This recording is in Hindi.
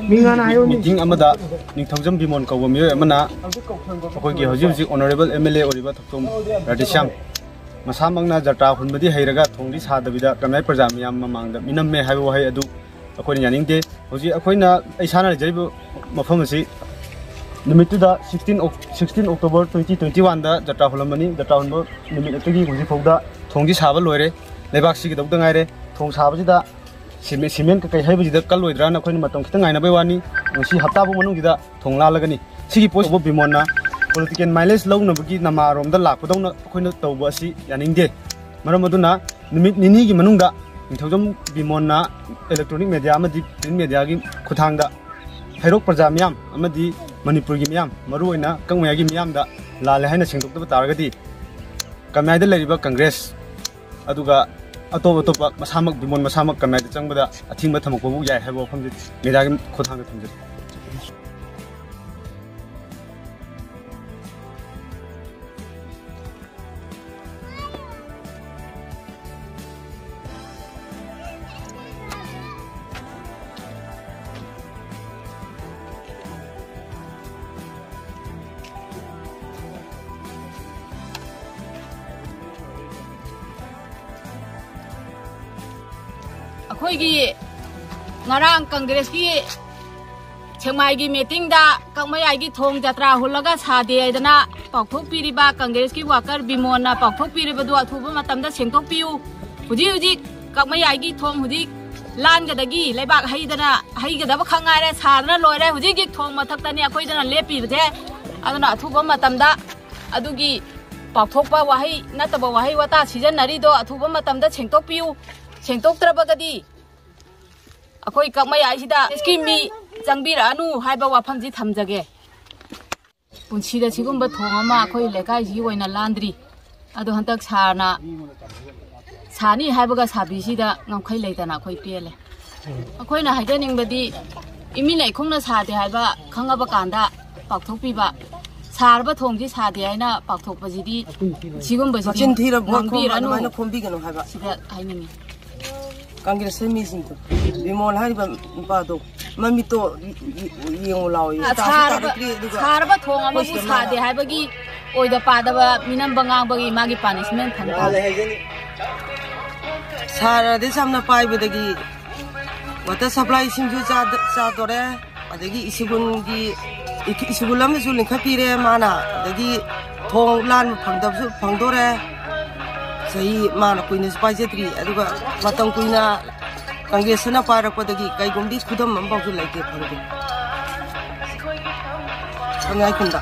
मीटिंग अमदा निथौजम बिमोन कौबा मियोय अमना अखोइगी हौजिक ऑनरेबल एमएलए ओरिबा थक्तोम राधेश्याम मसामंगना जटा हुनबदी हैरगा थोंदी सादबिदा कमनाय प्रजा मियाम ममांगदा मिनम्मे हाइबो वहाय अदु अखोइना यानिंगदे हौजि अखोइना ऐसाना जैबो मफम असि निमितुदा 16 अक्टोबर 2021 दा जटा हुलमनी जटा हुनबो निमित अतगी हौजि फौदा थोंदी साबा लोइरे लेबाक सिगी दौदा गाइरे थोंग साबजिदा सीमेंट कई है कलोद्रा मतम खित गायनबे वानी हफ्ताबू मनुदा थोंला लगनी सिगी पोस्ट बिमोना पोलिटिकल माइलेज लौनबगी नमारोम लापदौना अखोइना तौबा असि यानिंगदे मरम अदुना निमित निनी की मनुंगदा निथौजम बिमोना इलेक्ट्रॉनिक मीडिया अमदी प्रिंट मीडिया की खुथांगदा हैरोक प्रजा मियाम अमदी मणिपुर की मियाम मरुओइना कंगमया की मियामदा लाले हाइना सिंगदोक्तबा तारगदी कमयाइदा लैरिबा कांग्रेस अदुगा अतोप अतोप मसामक बिमोन मसामक कमयाइदा चंगबदा अथिंबा थमकबु याय हैबो फमजि मीडिया की खुथांग थमजि अखोइगी ngarang कांग्रेस की छेमाई की मीटिंग दा कमयाई की थोंग जत्रा हुलगा सादे दना पाउथोक पीरिबा कांग्रेस की वाकर बिमोना पाउथोक पीरिबा दु अथुबा मतमदा सेंथोक पियु हुजी हुजी कमयाई की थोंग हुजी लान गदगी लेबाक हैदना हैगदबा खंगारे सादना लोइरे हुजी की थोंग मथक्तनी अखोइदना लेपिबजे अदना अथुबा मतमदा अदुगी पाउथोकपा वाहै नतबा वाहै वता सिजनरी दो अथुबा मतमदा सेंथोक पियु सेंथोक्त्रबगदी अखोई कमयाइसिदा इसकी मी चंगबिरानु हाइबा वाफमजी थमजगे पुंसीदा सिगुंबा थोंगमा अखोई लेकाइजी ओइना लांद्री अदो हंतक सारना सानी हाइबगा साबिसिदा ngमखै लेदना अखोई पेले अखोइना हाइदनिंगबदी इमिनै खुंगना सादे हाइबा खंगाबा कांदा पाक्थोकपिबा सारबा थोंजी सादे हाइना पाक्थोकपजिदी सिगुंबजी चिन थीरा भोखबिरानु हाइना खोमबिगनो हाइबा सिदा हाइनिंगी कांग्रेस मीसिंग तो बिमोल हारिबा बादो ममितो येंगो लाओ सारबा थोंग अमबु सादे हाइबगी ओइदा पादबा मिनम बंगाबगी मागी पनिशमेंट फंदा सारा दे सामना पाइबदगी वाटर सप्लाई सिंजु चादोरे अदगी इसिगुनगी इसिगुलम सु लिंखा पिरे माना अदगी थोंग लान फंदबसु फंदोरे सही माना कुइना पाइजत्री अदुगा मतम कुइना कांग्रेसना पारकपदगी कैगुमदी खुदम अमबासु लाइके फंदे संगाई कुंदा